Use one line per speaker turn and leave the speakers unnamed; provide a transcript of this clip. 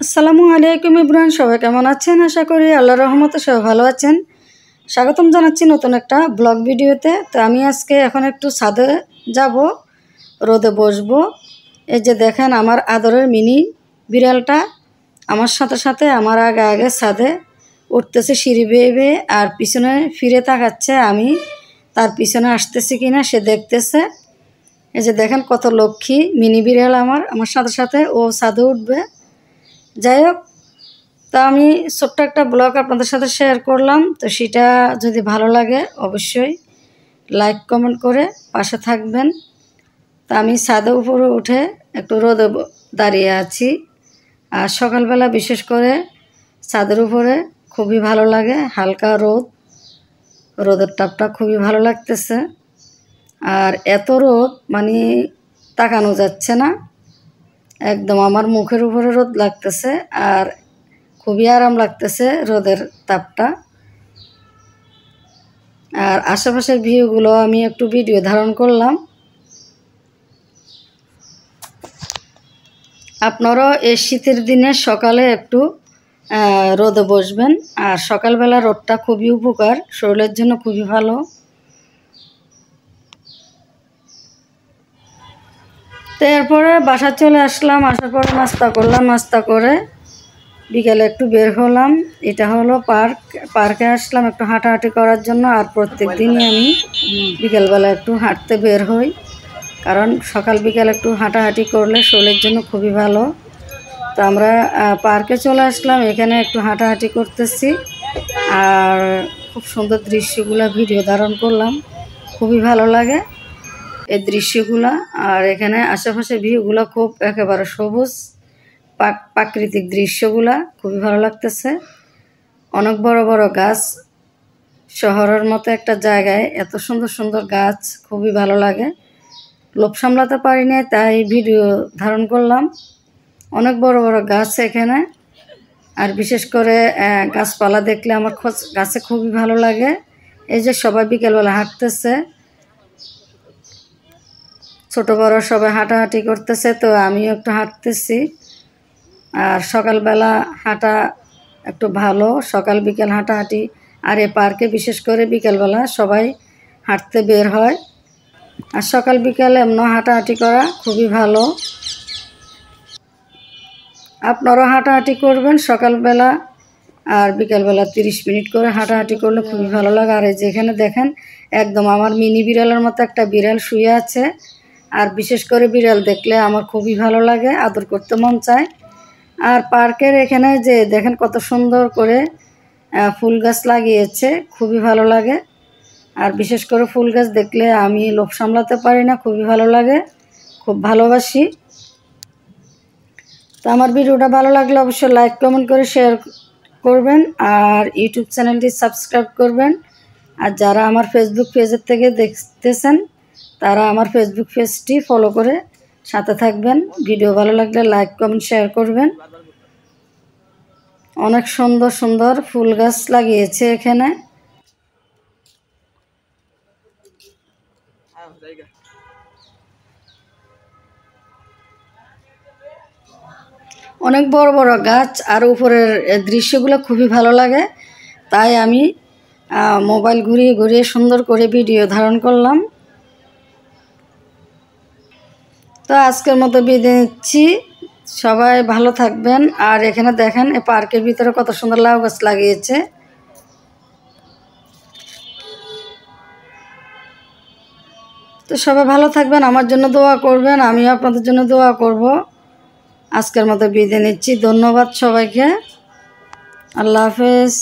আসসালামু আলাইকুম ইব্রান, সবাই কেমন আছেন? আশা করি আল্লাহর রহমতে সবাই ভালো আছেন। স্বাগতম জানাচ্ছি নতুন একটা ব্লগ ভিডিওতে। তো আমি আজকে এখন একটু ছাদে যাব, রোদে বসবো। এই যে দেখেন আমার আদরের মিনি বিড়ালটা আমার সাথে সাথে আমার আগে আগে ছাদে উঠতেছে সিঁড়ি বেয়ে বেয়ে, আর পিছনে ফিরে তাকাচ্ছে আমি তার পিছনে আসতেছি কিনা সে দেখতেছে। এই যে দেখেন কত লক্ষ্মী মিনি বিড়াল আমার সাথে সাথে ও ছাদে উঠবে। যাই হোক, তা আমি ছোট্ট একটা ব্লগ আপনাদের সাথে শেয়ার করলাম। তো সেটা যদি ভালো লাগে অবশ্যই লাইক কমেন্ট করে পাশে থাকবেন। তা আমি ছাদের উপরে উঠে একটু রোদে দাঁড়িয়ে আছি। আর সকালবেলা বিশেষ করে ছাদের উপরে খুবই ভালো লাগে, হালকা রোদের তাপটা খুবই ভালো লাগতেছে। আর এত রোদ মানে তাকানো যাচ্ছে না, একদম আমার মুখের উপরে রোদ লাগতেছে আর খুবই আরাম লাগতেছে রোদের তাপটা। আর আশেপাশের ভিউগুলো আমি একটু ভিডিও ধারণ করলাম। আপনারাও এই শীতের দিনে সকালে একটু রোদে বসবেন। আর সকালবেলা রোদটা খুবই উপকার, শরীরের জন্য খুবই ভালো। তো এরপরে বাসা চলে আসলাম, আসার পরে নাস্তা করলাম, নাস্তা করে বিকেলে একটু বের হলাম। এটা হলো পার্কে আসলাম একটু হাঁটাহাঁটি করার জন্য। আর প্রত্যেক দিনই আমি বিকেলবেলা একটু হাঁটতে বের হই, কারণ সকাল বিকেল একটু হাঁটাহাঁটি করলে শরীরের জন্য খুবই ভালো। তো আমরা পার্কে চলে আসলাম, এখানে একটু হাঁটাহাঁটি করতেছি আর খুব সুন্দর দৃশ্যগুলো ভিডিও ধারণ করলাম। খুবই ভালো লাগে এই দৃশ্যগুলা। আর এখানে আশেপাশে ভিউগুলো খুব একেবারে সবুজ, প্রাকৃতিক দৃশ্যগুলা খুবই ভালো লাগতেছে। অনেক বড় বড় গাছ, শহরের মতো একটা জায়গায় এত সুন্দর সুন্দর গাছ খুবই ভালো লাগে। লোভ সামলাতে পারি না, তাই ভিডিও ধারণ করলাম। অনেক বড় বড় গাছ এখানে। আর বিশেষ করে গাছপালা দেখলে আমার গাছে খুবই ভালো লাগে। এই যে সবাই বিকেলবেলা হাঁটতেছে, ছোট বড় সবাই হাঁটাহাঁটি করতেছে, তো আমিও একটু হাঁটতেছি। আর সকালবেলা হাঁটা একটু ভালো, সকাল বিকেল হাঁটাহাঁটি। আর এই পার্কে বিশেষ করে বিকেলবেলা সবাই হাঁটতে বের হয়। আর সকাল বিকেল এমন হাঁটাহাঁটি করা খুবই ভালো। আপনারাও হাঁটাহাঁটি করবেন সকালবেলা আর বিকেলবেলা 30 মিনিট করে হাঁটাহাঁটি করলে খুবই ভালো লাগে। আর এই যেখানে দেখেন একদম আমার মিনি বিড়ালের মতো একটা বিড়াল শুয়ে আছে। আর বিশেষ করে বিড়াল দেখলে আমার খুবই ভালো লাগে, আদর করতে মন চায়। আর পার্কের এখানে যে দেখেন কত সুন্দর করে ফুল গাছ লাগিয়েছে, খুবই ভালো লাগে। আর বিশেষ করে ফুল গাছ দেখলে আমি লোভ সামলাতে পারি না, খুবই ভালো লাগে, খুব ভালোবাসি। তো আমার ভিডিওটা ভালো লাগলে অবশ্যই লাইক কমেন্ট করে শেয়ার করবেন আর ইউটিউব চ্যানেলটি সাবস্ক্রাইব করবেন। আর যারা আমার ফেসবুক পেজের থেকে দেখতেছেন তারা আমার ফেসবুক পেজটি ফলো করে সাথে থাকবেন। ভিডিও ভালো লাগলে লাইক কমেন্ট শেয়ার করবেন। অনেক সুন্দর সুন্দর ফুল গাছ লাগিয়েছে এখানে। অনেক বড় বড় গাছ আর উপরের দৃশ্যগুলো খুবই ভালো লাগে, তাই আমি মোবাইল ঘুরিয়ে ঘুরিয়ে সুন্দর করে ভিডিও ধারণ করলাম। তো আজকের মতো বিদায় নিচ্ছি, সবাই ভালো থাকবেন। আর এখানে দেখেন এই পার্কের ভিতরে কত সুন্দর লাউ গাছ লাগিয়েছে। তো সবাই ভালো থাকবেন, আমার জন্য দোয়া করবেন, আমিও আপনাদের জন্য দোয়া করব। আজকের মতো বিদায় নিচ্ছি, ধন্যবাদ সবাইকে, আল্লাহ হাফেজ।